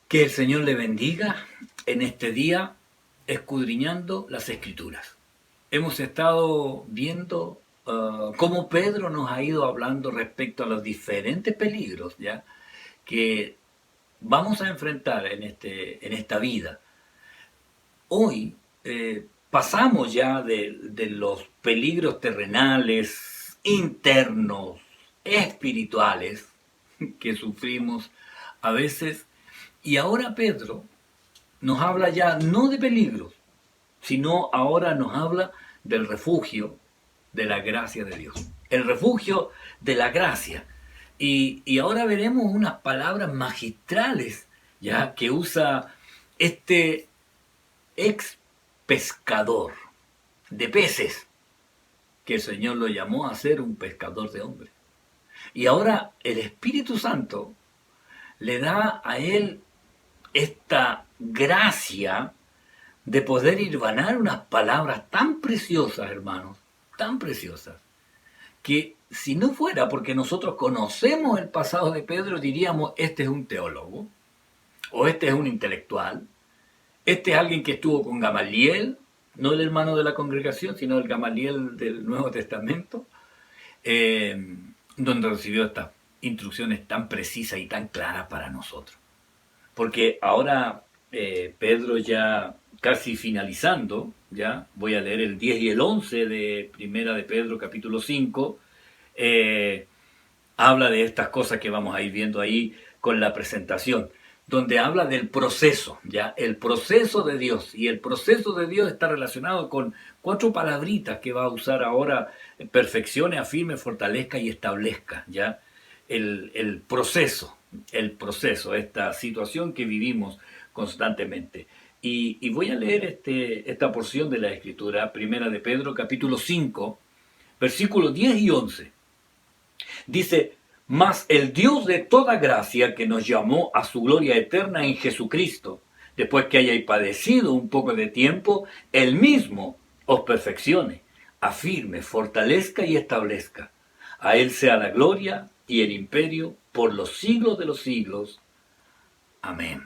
Que el Señor le bendiga en este día escudriñando las Escrituras. Hemos estado viendo cómo Pedro nos ha ido hablando respecto a los diferentes peligros ya que vamos a enfrentar en esta vida. Hoy pasamos ya de los peligros terrenales, internos, espirituales que sufrimos a veces, y ahora Pedro nos habla ya no de peligros, sino ahora nos habla del refugio de la gracia de Dios. El refugio de la gracia. Y ahora veremos unas palabras magistrales ya que usa este ex pescador de peces, que el Señor lo llamó a ser un pescador de hombres. Y ahora el Espíritu Santo le da a él esta gracia de poder hilvanar unas palabras tan preciosas, hermanos, tan preciosas, que si no fuera porque nosotros conocemos el pasado de Pedro, diríamos, este es un teólogo, o este es un intelectual, este es alguien que estuvo con Gamaliel, no el hermano de la congregación, sino el Gamaliel del Nuevo Testamento, donde recibió estas instrucciones tan precisas y tan claras para nosotros. Porque ahora Pedro ya casi finalizando, ya voy a leer el 10 y el 11 de Primera de Pedro capítulo 5, habla de estas cosas que vamos a ir viendo ahí con la presentación, donde habla del proceso, ya el proceso de Dios, y el proceso de Dios está relacionado con 4 palabritas que va a usar ahora: perfeccione, afirme, fortalezca y establezca, ya el proceso, esta situación que vivimos constantemente. Y voy a leer esta porción de la Escritura, Primera de Pedro, capítulo 5, versículos 10 y 11. Dice: mas el Dios de toda gracia, que nos llamó a su gloria eterna en Jesucristo, después que hayáis padecido un poco de tiempo, Él mismo os perfeccione, afirme, fortalezca y establezca. A Él sea la gloria y el imperio por los siglos de los siglos. Amén.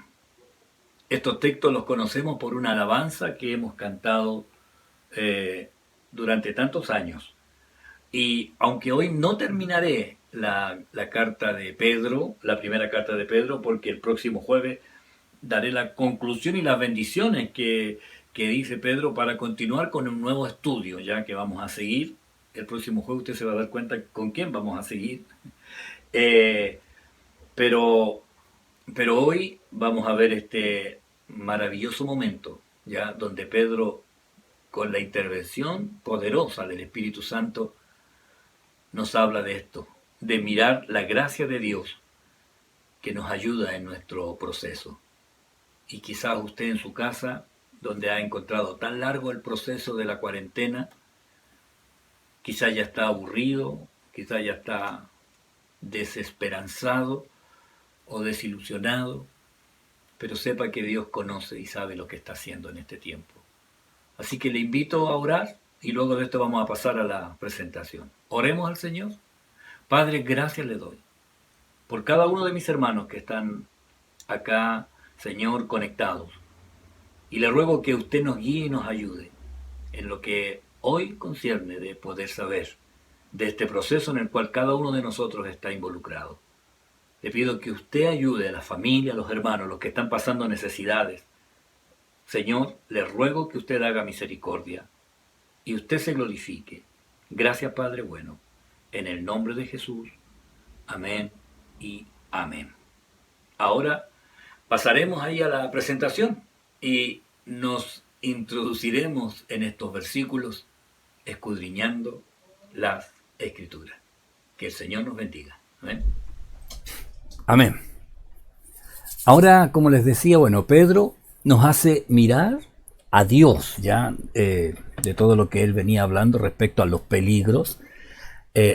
Estos textos los conocemos por una alabanza que hemos cantado durante tantos años. Y aunque hoy no terminaré la carta de Pedro, la primera carta de Pedro, porque el próximo jueves daré la conclusión y las bendiciones que dice Pedro para continuar con un nuevo estudio, ya que vamos a seguir. El próximo jueves usted se va a dar cuenta con quién vamos a seguir. Pero hoy vamos a ver este maravilloso momento, ya donde Pedro, con la intervención poderosa del Espíritu Santo, nos habla de esto, de mirar la gracia de Dios que nos ayuda en nuestro proceso. Y quizás usted en su casa, donde ha encontrado tan largo el proceso de la cuarentena, quizás ya está aburrido, quizás ya está desesperanzado o desilusionado, pero sepa que Dios conoce y sabe lo que está haciendo en este tiempo. Así que le invito a orar y luego de esto vamos a pasar a la presentación. Oremos al Señor. Padre, gracias le doy por cada uno de mis hermanos que están acá, Señor, conectados. Y le ruego que usted nos guíe y nos ayude en lo que hoy concierne de poder saber de este proceso en el cual cada uno de nosotros está involucrado. Le pido que usted ayude a la familia, a los hermanos, los que están pasando necesidades. Señor, le ruego que usted haga misericordia y usted se glorifique. Gracias, Padre bueno. En el nombre de Jesús. Amén y amén. Ahora pasaremos ahí a la presentación y nos introduciremos en estos versículos escudriñando las Escrituras. Que el Señor nos bendiga. Amén. Amén. Ahora, como les decía, Pedro nos hace mirar a Dios, ya de todo lo que él venía hablando respecto a los peligros.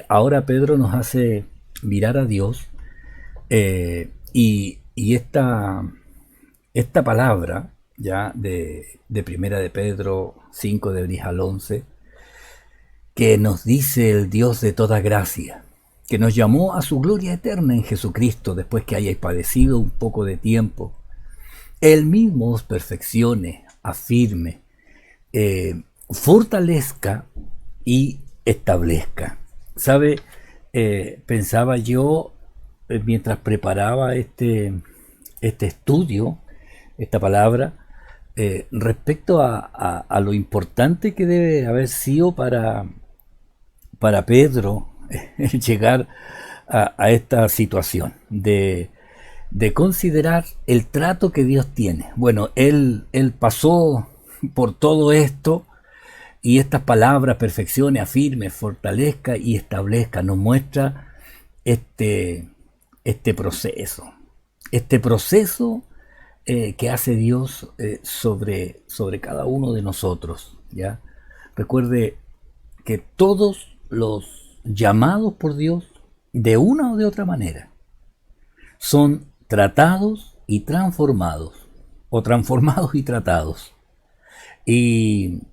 Ahora Pedro nos hace mirar a Dios y esta palabra ya de Primera de Pedro 5, del 10 al 11, que nos dice el Dios de toda gracia, que nos llamó a su gloria eterna en Jesucristo, después que hayáis padecido un poco de tiempo, Él mismo os perfeccione, afirme, fortalezca y establezca. ¿Sabe? Pensaba yo mientras preparaba este estudio, esta palabra, respecto a lo importante que debe haber sido para Pedro llegar a esta situación de considerar el trato que Dios tiene. Bueno, él pasó por todo esto y estas palabras, perfeccione, afirme, fortalezca y establezca, nos muestra este, este proceso que hace Dios sobre cada uno de nosotros. ¿Ya? Recuerde que todos los llamados por Dios, de una o de otra manera, son tratados y transformados, o transformados y tratados. Y,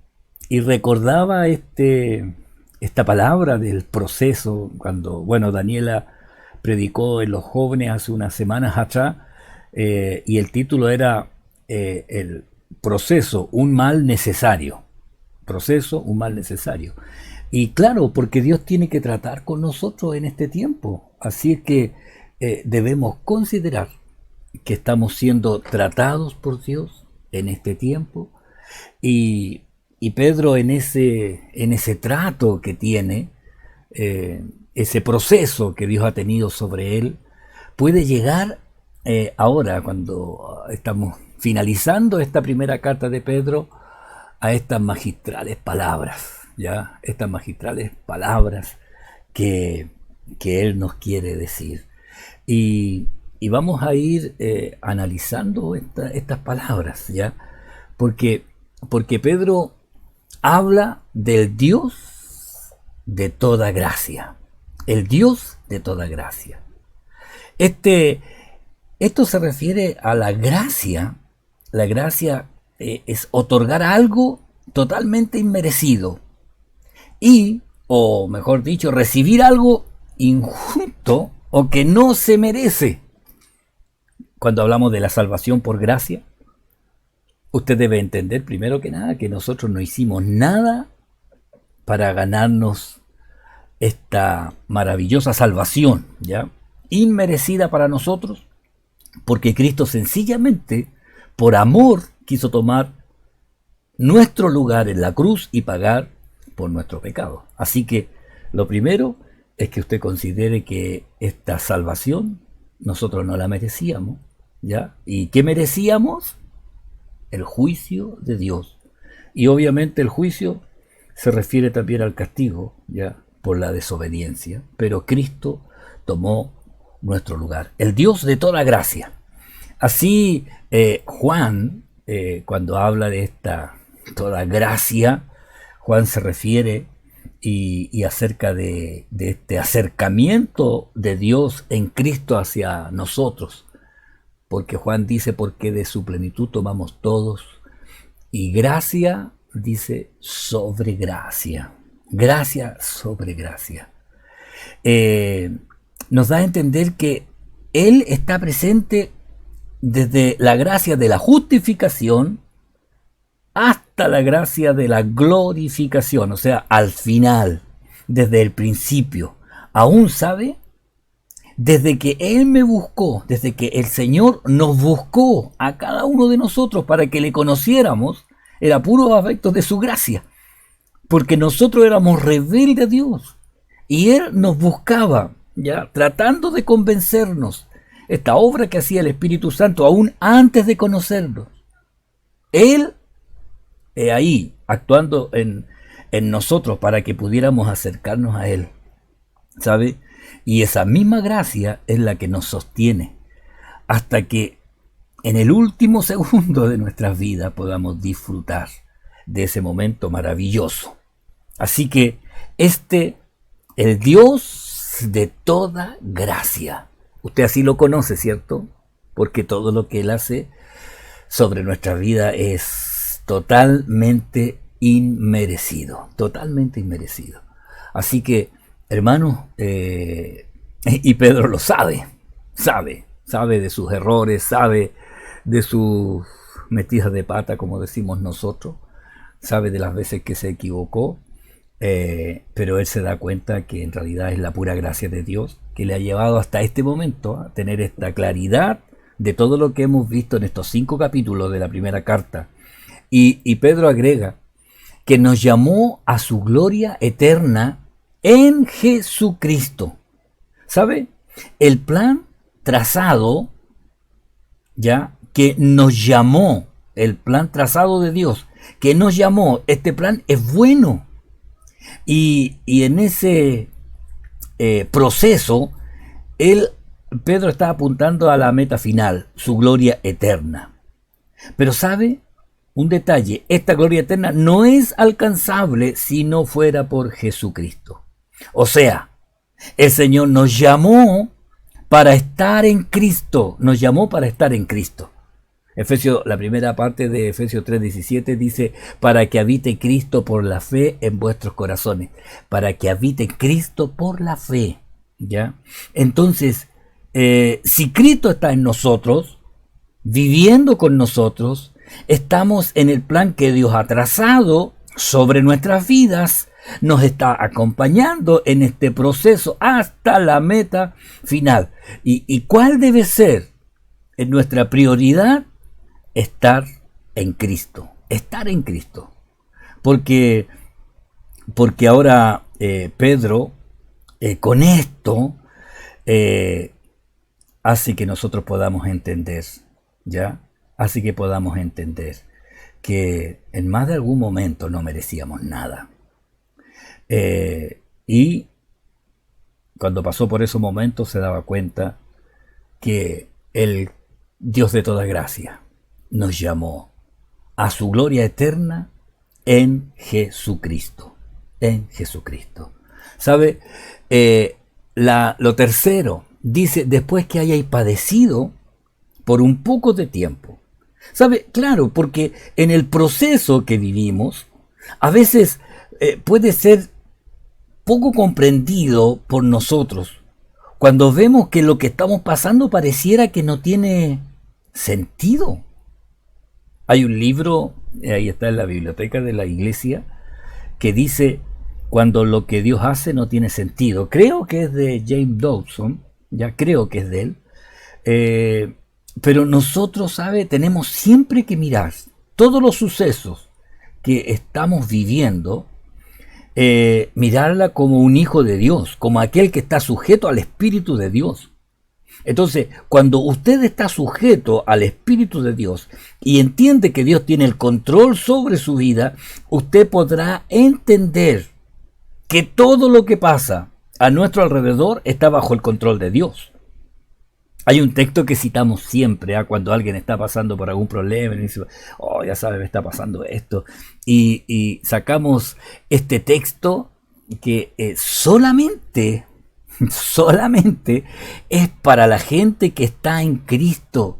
y recordaba esta palabra del proceso, cuando, bueno, Daniela predicó en los jóvenes hace unas semanas atrás, y el título era el proceso, un mal necesario. Proceso, un mal necesario. Y claro, porque Dios tiene que tratar con nosotros en este tiempo. Así es que debemos considerar que estamos siendo tratados por Dios en este tiempo. Y Pedro en ese trato que tiene, ese proceso que Dios ha tenido sobre él, puede llegar ahora, cuando estamos finalizando esta primera carta de Pedro, a estas magistrales palabras, ¿ya? Estas magistrales palabras que, que Él nos quiere decir. Y vamos a ir analizando estas palabras, ¿ya? Porque, porque Pedro habla del Dios de toda gracia, el Dios de toda gracia. Esto se refiere a la gracia. La gracia es otorgar algo totalmente inmerecido y, o mejor dicho, recibir algo injusto o que no se merece. Cuando hablamos de la salvación por gracia, usted debe entender primero que nada que nosotros no hicimos nada para ganarnos esta maravillosa salvación, ¿ya? Inmerecida para nosotros, porque Cristo sencillamente, por amor, quiso tomar nuestro lugar en la cruz y pagar por nuestro pecado. Así que lo primero es que usted considere que esta salvación nosotros no la merecíamos, ¿ya? ¿Y qué merecíamos? El juicio de Dios. Y obviamente el juicio se refiere también al castigo, ¿ya? Por la desobediencia. Pero Cristo tomó nuestro lugar. El Dios de toda gracia. Así Juan, cuando habla de esta toda gracia, Juan se refiere y acerca de este acercamiento de Dios en Cristo hacia nosotros. Porque Juan dice, porque de su plenitud tomamos todos. Y gracia, dice, sobre gracia. Gracia sobre gracia. Nos da a entender que Él está presente desde la gracia de la justificación hasta la gracia de la glorificación, o sea, al final, desde el principio. Aún sabe, desde que Él me buscó, desde que el Señor nos buscó a cada uno de nosotros para que le conociéramos, era puro afecto de su gracia, porque nosotros éramos rebeldes a Dios y Él nos buscaba, ya tratando de convencernos. Esta obra que hacía el Espíritu Santo aún antes de conocernos, Él ahí actuando en nosotros para que pudiéramos acercarnos a Él, ¿sabe? Y esa misma gracia es la que nos sostiene hasta que en el último segundo de nuestras vidas podamos disfrutar de ese momento maravilloso. Así que el Dios de toda gracia, usted así lo conoce, ¿cierto? Porque todo lo que Él hace sobre nuestra vida es totalmente inmerecido, totalmente inmerecido. Así que, hermanos, y Pedro lo sabe de sus errores, sabe de sus metidas de pata, como decimos nosotros, sabe de las veces que se equivocó, pero él se da cuenta que en realidad es la pura gracia de Dios que le ha llevado hasta este momento a tener esta claridad de todo lo que hemos visto en estos 5 capítulos de la primera carta. Y Pedro agrega que nos llamó a su gloria eterna en Jesucristo. ¿Sabe? El plan trazado, ya, que nos llamó, el plan trazado de Dios, que nos llamó, este plan es bueno. Y en ese proceso, Pedro está apuntando a la meta final, su gloria eterna. Pero ¿sabe? Un detalle, esta gloria eterna no es alcanzable si no fuera por Jesucristo. O sea, el Señor nos llamó para estar en Cristo, nos llamó para estar en Cristo. La primera parte de Efesios 3:17 dice, para que habite Cristo por la fe en vuestros corazones, para que habite Cristo por la fe, ¿ya? Entonces, si Cristo está en nosotros, viviendo con nosotros, estamos en el plan que Dios ha trazado sobre nuestras vidas, nos está acompañando en este proceso hasta la meta final. ¿Y cuál debe ser en nuestra prioridad? Estar en Cristo, estar en Cristo. Porque ahora Pedro con esto hace que nosotros podamos entender, ¿ya? Así que podamos entender que en más de algún momento no merecíamos nada. Y cuando pasó por esos momentos se daba cuenta que el Dios de toda gracia nos llamó a su gloria eterna en Jesucristo. En Jesucristo. ¿Sabe? Lo tercero, dice, después que hayáis padecido por un poco de tiempo. ¿Sabe? Claro, porque en el proceso que vivimos, a veces puede ser poco comprendido por nosotros. Cuando vemos que lo que estamos pasando pareciera que no tiene sentido. Hay un libro, ahí está en la biblioteca de la iglesia, que dice, cuando lo que Dios hace no tiene sentido. Creo que es de James Dobson, ya creo que es de él. Pero nosotros, ¿sabe? Tenemos siempre que mirar todos los sucesos que estamos viviendo, mirarla como un hijo de Dios, como aquel que está sujeto al Espíritu de Dios. Entonces, cuando usted está sujeto al Espíritu de Dios y entiende que Dios tiene el control sobre su vida, usted podrá entender que todo lo que pasa a nuestro alrededor está bajo el control de Dios. Hay un texto que citamos siempre, cuando alguien está pasando por algún problema y dice, oh, ya sabes, me está pasando esto. Y sacamos este texto que solamente es para la gente que está en Cristo.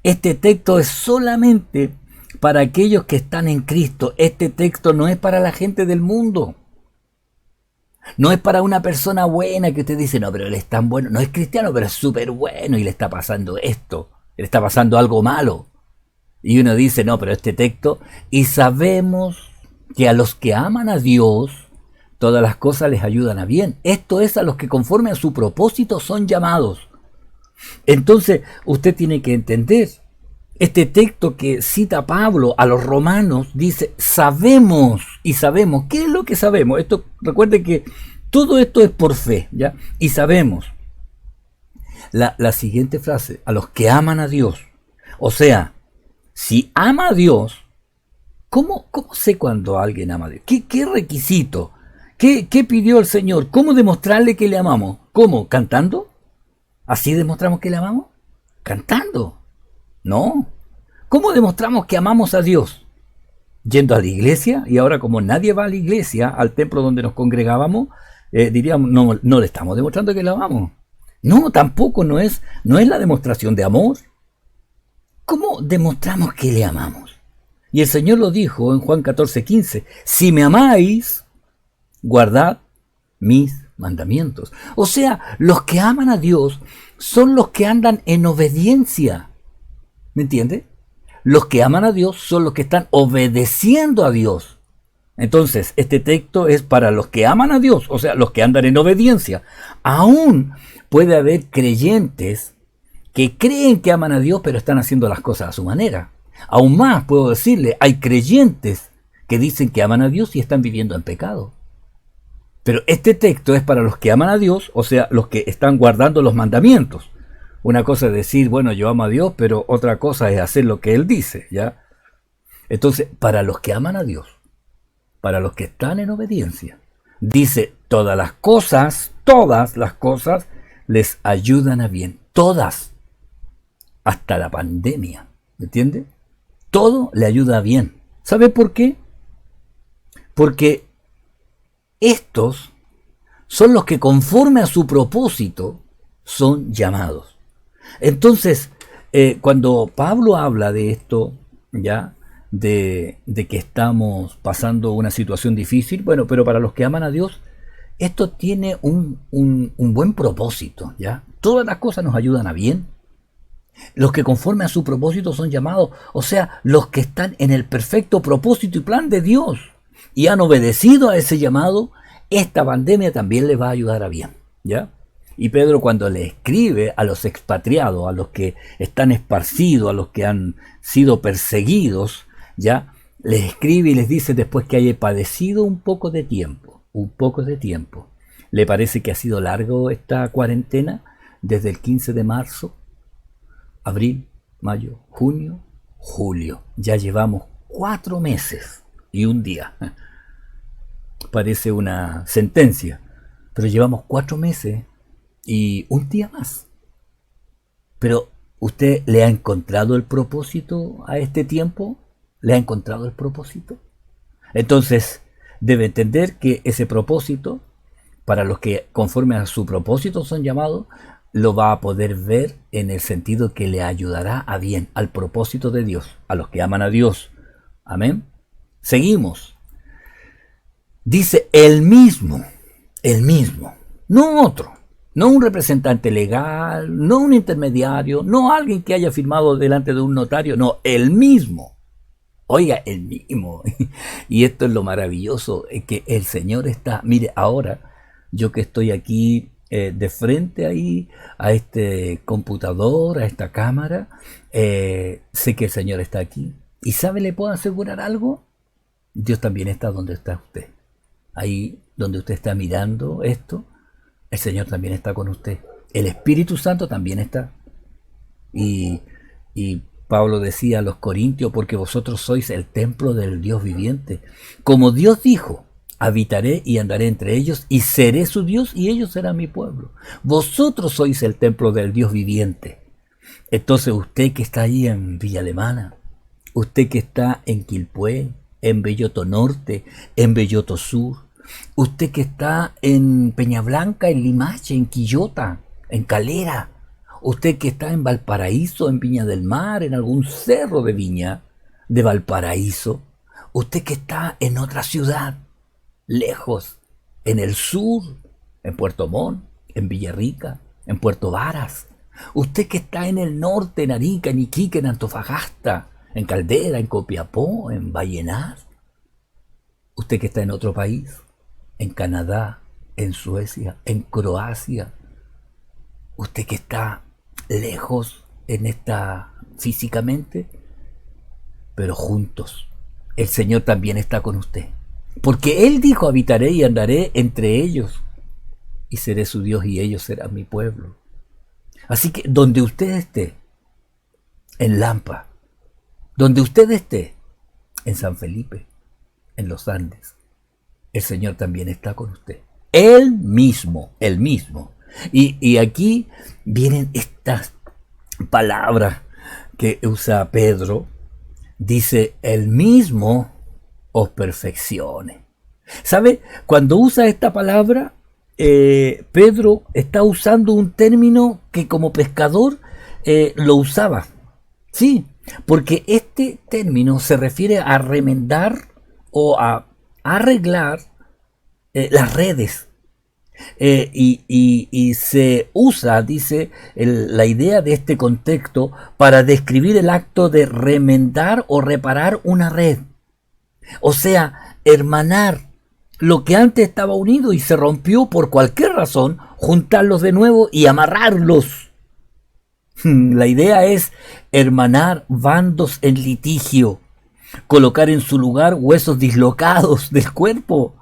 Este texto es solamente para aquellos que están en Cristo. Este texto no es para la gente del mundo. No es para una persona buena que usted dice, no, pero él es tan bueno, no es cristiano, pero es súper bueno y le está pasando esto, le está pasando algo malo. Y uno dice, no, pero este texto, y sabemos que a los que aman a Dios, todas las cosas les ayudan a bien. Esto es a los que conforme a su propósito son llamados. Entonces, usted tiene que entender, este texto que cita Pablo a los romanos dice, sabemos, y sabemos, ¿qué es lo que sabemos? Esto, recuerde que todo esto es por fe, ¿ya? Y sabemos. La siguiente frase, a los que aman a Dios. O sea, si ama a Dios, ¿cómo sé cuando alguien ama a Dios? ¿Qué requisito? ¿Qué pidió el Señor? ¿Cómo demostrarle que le amamos? ¿Cómo? ¿Cantando? ¿Así demostramos que le amamos? Cantando. No. ¿Cómo demostramos que amamos a Dios? Yendo a la iglesia, y ahora como nadie va a la iglesia, al templo donde nos congregábamos, diríamos, no le estamos demostrando que le amamos. No, tampoco no es la demostración de amor. ¿Cómo demostramos que le amamos? Y el Señor lo dijo en Juan 14:15, si me amáis, guardad mis mandamientos. O sea, los que aman a Dios son los que andan en obediencia. ¿Me entiende? Los que aman a Dios son los que están obedeciendo a Dios. Entonces, este texto es para los que aman a Dios, o sea, los que andan en obediencia. Aún puede haber creyentes que creen que aman a Dios, pero están haciendo las cosas a su manera. Aún más, puedo decirle, hay creyentes que dicen que aman a Dios y están viviendo en pecado. Pero este texto es para los que aman a Dios, o sea, los que están guardando los mandamientos. Una cosa es decir, bueno, yo amo a Dios, pero otra cosa es hacer lo que Él dice, ¿ya? Entonces, para los que aman a Dios, para los que están en obediencia, dice, todas las cosas les ayudan a bien. Todas. Hasta la pandemia. ¿Me entiende? Todo le ayuda a bien. ¿Sabe por qué? Porque estos son los que conforme a su propósito son llamados. Entonces, cuando Pablo habla de esto, ya, de que estamos pasando una situación difícil, bueno, pero para los que aman a Dios, esto tiene un buen propósito, ¿ya? Todas las cosas nos ayudan a bien. Los que conforme a su propósito son llamados, o sea, los que están en el perfecto propósito y plan de Dios y han obedecido a ese llamado, esta pandemia también les va a ayudar a bien, ¿ya? Y Pedro, cuando le escribe a los expatriados, a los que están esparcidos, a los que han sido perseguidos, ¿ya? Les escribe y les dice, después que haya padecido un poco de tiempo, ¿le parece que ha sido largo esta cuarentena? Desde el 15 de marzo, abril, mayo, junio, julio. Ya llevamos 4 meses y un día. Parece una sentencia, pero llevamos 4 meses y un día más. Pero, ¿usted le ha encontrado el propósito a este tiempo? ¿Le ha encontrado el propósito? Entonces, debe entender que ese propósito, para los que conforme a su propósito son llamados, lo va a poder ver en el sentido que le ayudará a bien, al propósito de Dios, a los que aman a Dios. Amén. Seguimos. Dice el mismo, no otro, no un representante legal, no un intermediario, no alguien que haya firmado delante de un notario, no, el mismo. Oiga, el mismo. Y esto es lo maravilloso, es que el Señor está, mire, ahora yo que estoy aquí de frente ahí a este computador, a esta cámara, sé que el Señor está aquí. ¿Y sabe, le puedo asegurar algo? Dios también está donde está usted. Ahí donde usted está mirando esto, el Señor también está con usted. El Espíritu Santo también está. Y Pablo decía a los corintios, porque vosotros sois el templo del Dios viviente. Como Dios dijo, habitaré y andaré entre ellos y seré su Dios y ellos serán mi pueblo. Vosotros sois el templo del Dios viviente. Entonces usted que está ahí en Villa Alemana, usted que está en Quilpué, en Belloto Norte, en Belloto Sur, usted que está en Peñablanca, en Limache, en Quillota, en Calera, usted que está en Valparaíso, en Viña del Mar, en algún cerro de Viña de Valparaíso, usted que está en otra ciudad, lejos, en el sur, en Puerto Montt, en Villarrica, en Puerto Varas, usted que está en el norte, en Arica, en Iquique, en Antofagasta, en Caldera, en Copiapó, en Vallenar, usted que está en otro país, en Canadá, en Suecia, en Croacia, usted que está lejos en esta físicamente, pero juntos, el Señor también está con usted. Porque Él dijo, habitaré y andaré entre ellos, y seré su Dios y ellos serán mi pueblo. Así que donde usted esté, en Lampa, donde usted esté, en San Felipe, en los Andes, el Señor también está con usted. Él mismo. Y aquí vienen estas palabras que usa Pedro. Dice, el mismo os perfeccione. ¿Sabe? Cuando usa esta palabra, Pedro está usando un término que como pescador lo usaba. Sí, porque este término se refiere a remendar o a arreglar las redes. Y se usa, dice, la idea de este contexto para describir el acto de remendar o reparar una red. O sea, hermanar lo que antes estaba unido y se rompió por cualquier razón, juntarlos de nuevo y amarrarlos. La idea es hermanar bandos en litigio, colocar en su lugar huesos dislocados del cuerpo.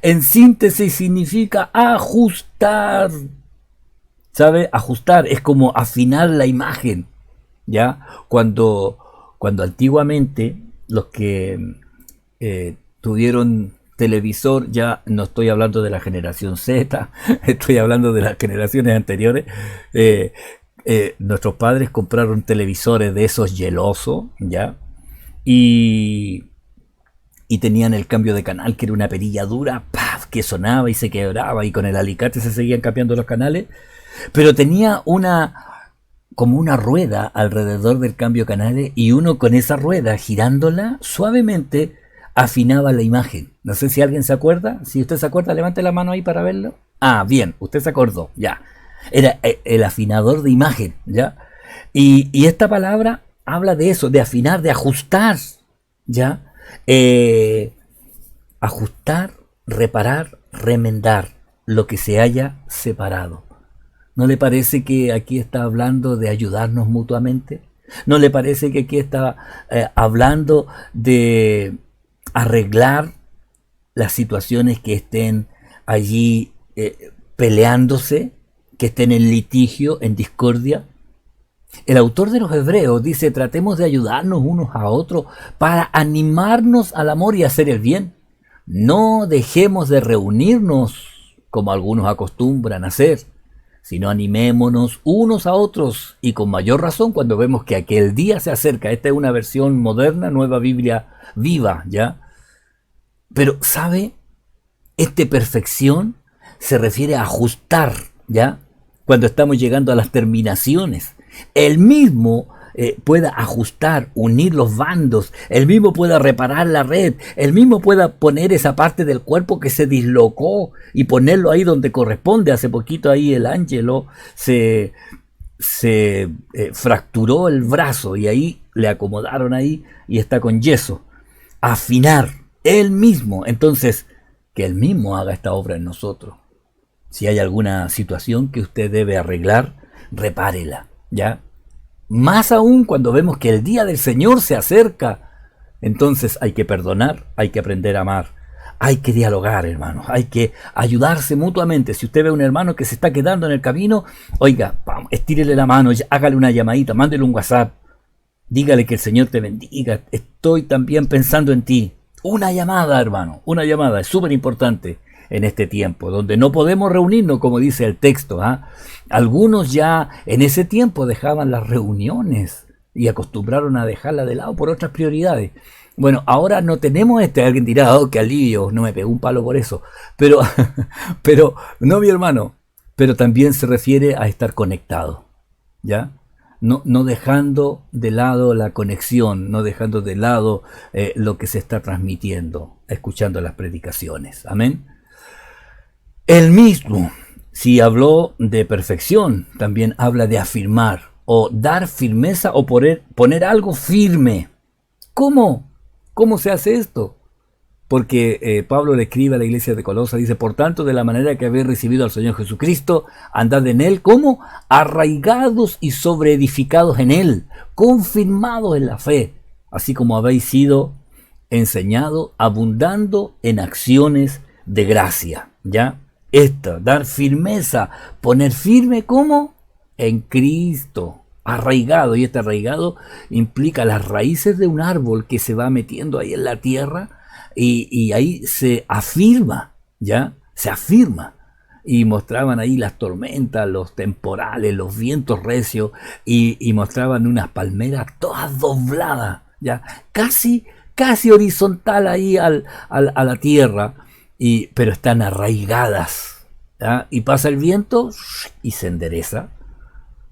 En síntesis significa ajustar. ¿Sabe? Ajustar es como afinar la imagen. ¿Ya? Cuando antiguamente los que tuvieron televisor, ya no estoy hablando de la generación Z, estoy hablando de las generaciones anteriores, nuestros padres compraron televisores de esos hielosos, ¿ya? Y, y tenían el cambio de canal, que era una perilla dura, ¡paf!, que sonaba y se quebraba, y con el alicate se seguían cambiando los canales, pero tenía como una rueda alrededor del cambio de canales, y uno con esa rueda, girándola suavemente, afinaba la imagen. No sé si alguien se acuerda. Si usted se acuerda, levante la mano ahí para verlo. Ah, bien, usted se acordó, ya. Era el afinador de imagen, ¿ya? Y esta palabra habla de eso, de afinar, de ajustar, ¿ya? Ajustar, reparar, remendar lo que se haya separado. ¿No le parece que aquí está hablando de ayudarnos mutuamente? ¿No le parece que aquí está hablando de arreglar las situaciones que estén allí peleándose, que estén en litigio, en discordia? El autor de los Hebreos dice: tratemos de ayudarnos unos a otros para animarnos al amor y hacer el bien. No dejemos de reunirnos como algunos acostumbran hacer, sino animémonos unos a otros, y con mayor razón cuando vemos que aquel día se acerca. Esta es una versión moderna, Nueva Biblia Viva, ¿ya? Pero, ¿sabe? Perfección se refiere a ajustar, ¿ya? Cuando estamos llegando a las terminaciones. Él mismo pueda ajustar, unir los bandos, él mismo pueda reparar la red, él mismo pueda poner esa parte del cuerpo que se dislocó y ponerlo ahí donde corresponde. Hace poquito ahí el Ángelo se fracturó el brazo y ahí le acomodaron ahí y está con yeso. Afinar, él mismo. Entonces, que él mismo haga esta obra en nosotros. Si hay alguna situación que usted debe arreglar, repárela, ¿ya? Más aún cuando vemos que el día del Señor se acerca. Entonces hay que perdonar, hay que aprender a amar, hay que dialogar, hermanos, hay que ayudarse mutuamente. Si usted ve a un hermano que se está quedando en el camino, oiga, vamos, estírele la mano, hágale una llamadita, mándele un WhatsApp, dígale que el Señor te bendiga, estoy también pensando en ti. Una llamada, hermano, una llamada es súper importante en este tiempo, donde no podemos reunirnos, como dice el texto. Algunos ya en ese tiempo dejaban las reuniones y acostumbraron a dejarla de lado por otras prioridades. Bueno, ahora no tenemos alguien dirá: oh, qué alivio, no me pegó un palo por eso. Pero, pero no, mi hermano, pero también se refiere a estar conectado, ¿ya? No dejando de lado la conexión, no dejando de lado lo que se está transmitiendo, escuchando las predicaciones. Amén. Él mismo, si habló de perfección, también habla de afirmar o dar firmeza o poner algo firme. ¿Cómo? ¿Cómo se hace esto? Porque Pablo le escribe a la iglesia de Colosa, dice: por tanto, de la manera que habéis recibido al Señor Jesucristo, andad en Él, ¿cómo? Arraigados y sobreedificados en Él, confirmados en la fe, así como habéis sido enseñado, abundando en acciones de gracia, ¿ya? Dar firmeza, poner firme, ¿cómo? En Cristo, arraigado. Y este arraigado implica las raíces de un árbol que se va metiendo ahí en la tierra y ahí se afirma, ¿ya? Se afirma. Y mostraban ahí las tormentas, los temporales, los vientos recios, y mostraban unas palmeras todas dobladas, ¿ya? Casi horizontal ahí a la tierra. Pero están arraigadas, ¿ya? Y pasa el viento y se endereza.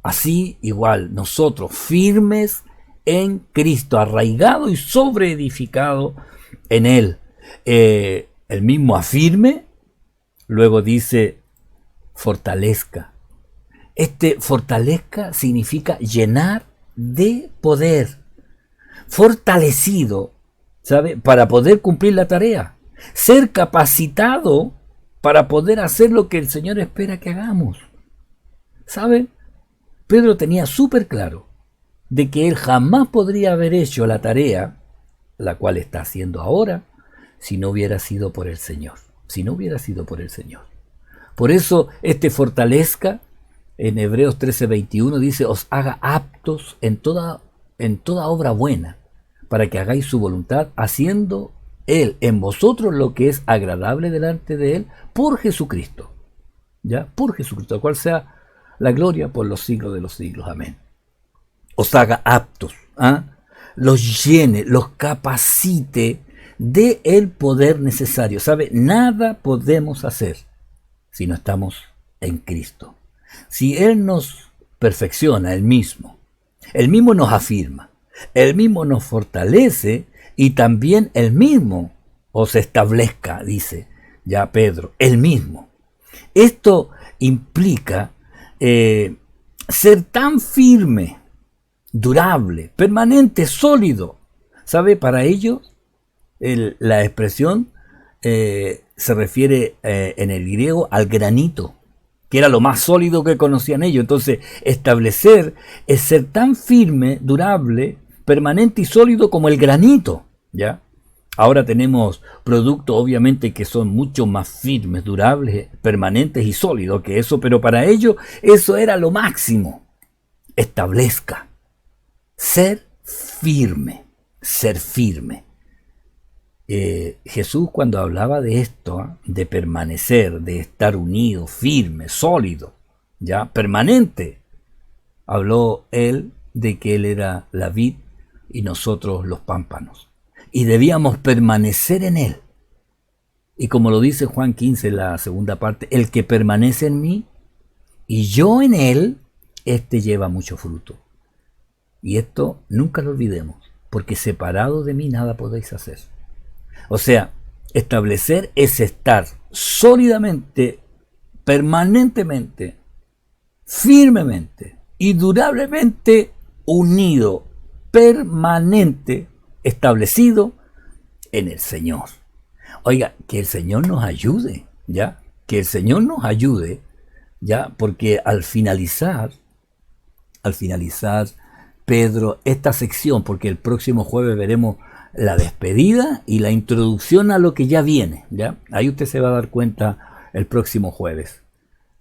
Así igual nosotros, firmes en Cristo, arraigado y sobreedificado en Él. El mismo afirme, luego dice fortalezca. Este fortalezca significa llenar de poder, fortalecido, ¿sabe? Para poder cumplir la tarea, ser capacitado para poder hacer lo que el Señor espera que hagamos. ¿Sabe? Pedro tenía súper claro de que él jamás podría haber hecho la tarea, la cual está haciendo ahora, si no hubiera sido por el Señor. Si no hubiera sido por el Señor. Por eso este fortalezca, en Hebreos 13:21 dice, os haga aptos en toda obra buena, para que hagáis su voluntad, haciendo Él en vosotros lo que es agradable delante de Él, por Jesucristo. ¿Ya? Por Jesucristo, al cual sea la gloria por los siglos de los siglos. Amén. Os haga aptos, los llene, los capacite de el poder necesario. ¿Sabe? Nada podemos hacer si no estamos en Cristo. Si Él nos perfecciona, Él mismo nos afirma, Él mismo nos fortalece y también Él mismo os establezca, dice ya Pedro, Él mismo. Esto implica ser tan firme, durable, permanente, sólido. ¿Sabe? Para ello, la expresión se refiere en el griego al granito, que era lo más sólido que conocían ellos. Entonces, establecer es ser tan firme, durable, permanente y sólido como el granito, ¿ya? Ahora tenemos productos obviamente que son mucho más firmes, durables, permanentes y sólidos que eso, pero para ellos eso era lo máximo. Establezca. Ser firme, ser firme. Jesús, cuando hablaba de esto, de permanecer, de estar unido, firme, sólido, ya permanente, habló él de que él era la vid y nosotros los pámpanos, y debíamos permanecer en él. Y como lo dice Juan 15, la segunda parte, el que permanece en mí y yo en él, este lleva mucho fruto. Y esto nunca lo olvidemos, porque separado de mí nada podéis hacer. O sea, establecer es estar sólidamente, permanentemente, firmemente y durablemente unido, permanente, establecido en el Señor. Oiga, que el Señor nos ayude, ¿ya? Que el Señor nos ayude, ¿ya? Porque al finalizar, Pedro, esta sección, porque el próximo jueves veremos la despedida y la introducción a lo que ya viene, ¿ya? Ahí usted se va a dar cuenta el próximo jueves.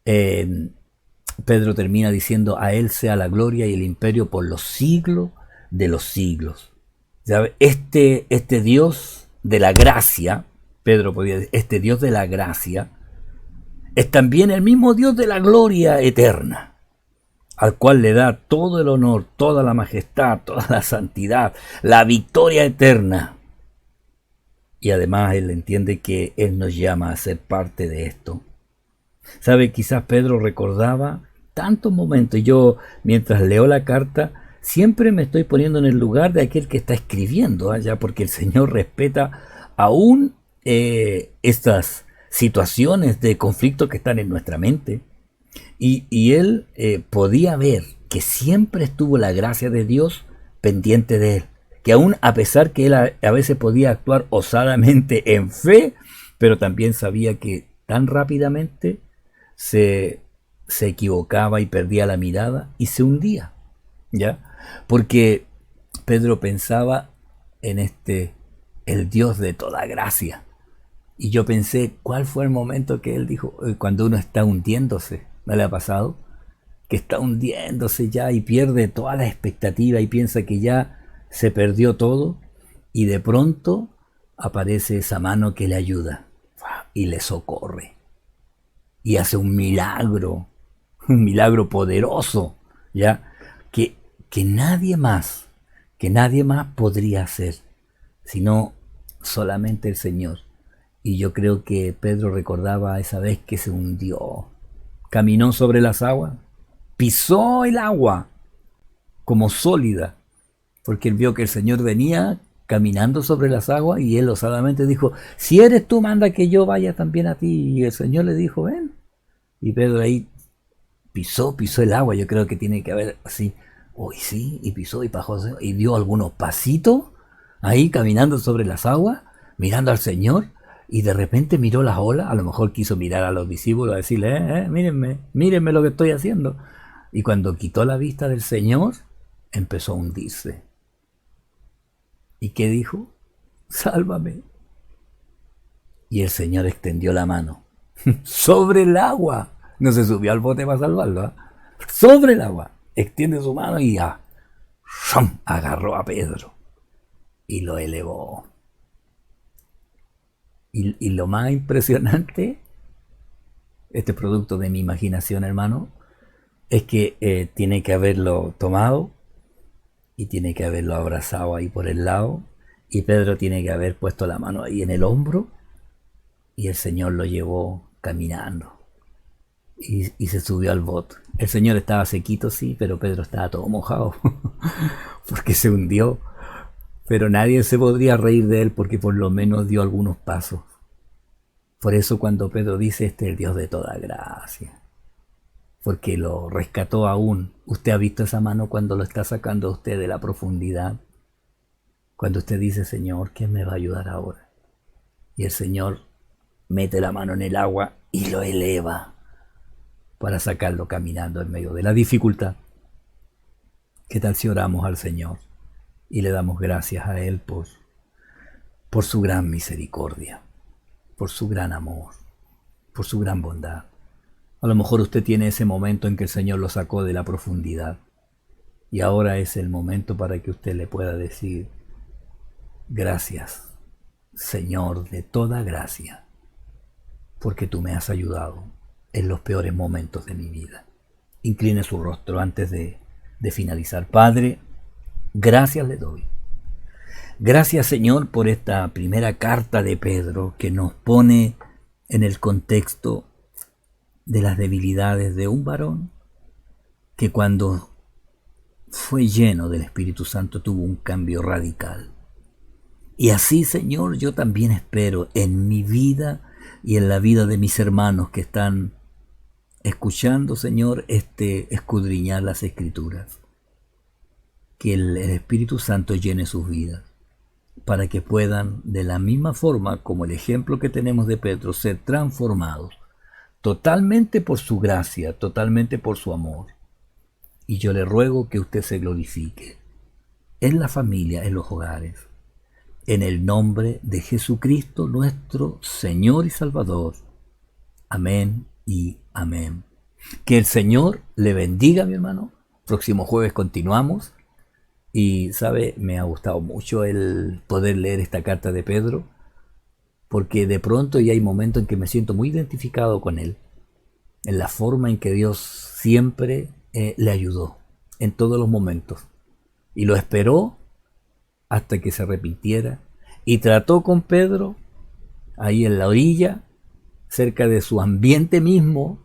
Pedro termina diciendo, a Él sea la gloria y el imperio por los siglos de los siglos. ¿Ya? Este Dios de la gracia, Pedro podía decir, este Dios de la gracia, es también el mismo Dios de la gloria eterna, al cual le da todo el honor, toda la majestad, toda la santidad, la victoria eterna. Y además él entiende que él nos llama a ser parte de esto. ¿Sabe? Quizás Pedro recordaba tantos momentos. Yo, mientras leo la carta, siempre me estoy poniendo en el lugar de aquel que está escribiendo allá, porque el Señor respeta aún estas situaciones de conflicto que están en nuestra mente. Y él podía ver que siempre estuvo la gracia de Dios pendiente de él. Que aún a pesar que él a veces podía actuar osadamente en fe, pero también sabía que tan rápidamente se equivocaba y perdía la mirada y se hundía, ¿ya? Porque Pedro pensaba en el Dios de toda gracia. Y yo pensé, ¿cuál fue el momento que él dijo, cuando uno está hundiéndose? ¿No le ha pasado? Que está hundiéndose ya y pierde toda la expectativa y piensa que ya se perdió todo, y de pronto aparece esa mano que le ayuda y le socorre y hace un milagro poderoso, ya que nadie más podría hacer, sino solamente el Señor. Y yo creo que Pedro recordaba esa vez que se hundió, caminó sobre las aguas, pisó el agua como sólida, porque él vio que el Señor venía caminando sobre las aguas y él osadamente dijo, si eres tú, manda que yo vaya también a ti. Y el Señor le dijo, ven. Y Pedro ahí pisó el agua. Yo creo que tiene que haber así, uy, sí, y pisó y bajó y dio algunos pasitos ahí caminando sobre las aguas, mirando al Señor, y de repente miró las olas. A lo mejor quiso mirar a los discípulos, a decirle, mírenme lo que estoy haciendo. Y cuando quitó la vista del Señor, empezó a hundirse. ¿Y qué dijo? Sálvame. Y el Señor extendió la mano sobre el agua. No se subió al bote para salvarlo, ¿eh? Sobre el agua. Extiende su mano y agarró a Pedro y lo elevó. Y lo más impresionante, este producto de mi imaginación, hermano, es que tiene que haberlo tomado y tiene que haberlo abrazado ahí por el lado, y Pedro tiene que haber puesto la mano ahí en el hombro, y el Señor lo llevó caminando y se subió al bote. El Señor estaba sequito, sí, pero Pedro estaba todo mojado porque se hundió. Pero nadie se podría reír de él porque por lo menos dio algunos pasos. Por eso cuando Pedro dice, este es el Dios de toda gracia, porque lo rescató aún. Usted ha visto esa mano cuando lo está sacando a usted de la profundidad, cuando usted dice, Señor, ¿quién me va a ayudar ahora? Y el Señor mete la mano en el agua y lo eleva para sacarlo caminando en medio de la dificultad. ¿Qué tal si oramos al Señor y le damos gracias a Él por su gran misericordia, por su gran amor, por su gran bondad? A lo mejor usted tiene ese momento en que el Señor lo sacó de la profundidad, y ahora es el momento para que usted le pueda decir, gracias, Señor de toda gracia, porque tú me has ayudado en los peores momentos de mi vida. Incline su rostro antes de finalizar. Padre, gracias le doy. Gracias, Señor, por esta primera carta de Pedro que nos pone en el contexto de las debilidades de un varón que cuando fue lleno del Espíritu Santo tuvo un cambio radical. Y así, Señor, yo también espero en mi vida y en la vida de mis hermanos que están escuchando, Señor, escudriñar las Escrituras. Que el Espíritu Santo llene sus vidas, para que puedan, de la misma forma como el ejemplo que tenemos de Pedro, ser transformados totalmente por su gracia, totalmente por su amor. Y yo le ruego que usted se glorifique en la familia, en los hogares, en el nombre de Jesucristo, nuestro Señor y Salvador. Amén y amén. Que el Señor le bendiga, mi hermano. Próximo jueves continuamos. Y, ¿sabe? Me ha gustado mucho el poder leer esta carta de Pedro, porque de pronto ya hay momentos en que me siento muy identificado con él, en la forma en que Dios siempre le ayudó, en todos los momentos. Y lo esperó hasta que se arrepintiera, y trató con Pedro ahí en la orilla, cerca de su ambiente mismo,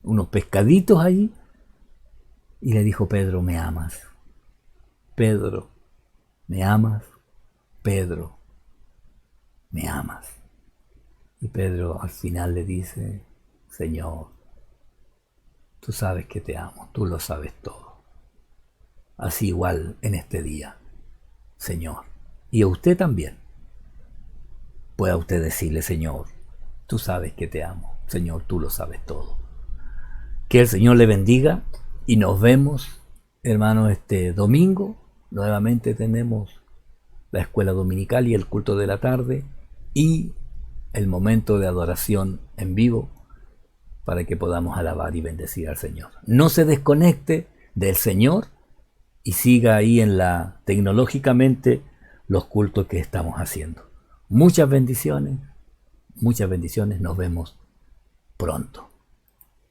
unos pescaditos allí, y le dijo, Pedro, ¿me amas? Pedro, ¿me amas? Pedro, ¿me amas? Y Pedro al final le dice, Señor, tú sabes que te amo, tú lo sabes todo. Así igual en este día, Señor. Y a usted también. Pueda usted decirle, Señor, tú sabes que te amo. Señor, tú lo sabes todo. Que el Señor le bendiga y nos vemos, hermanos, este domingo. Nuevamente tenemos la escuela dominical y el culto de la tarde y el momento de adoración en vivo para que podamos alabar y bendecir al Señor. No se desconecte del Señor y siga ahí en la tecnológicamente los cultos que estamos haciendo. Muchas bendiciones, nos vemos pronto.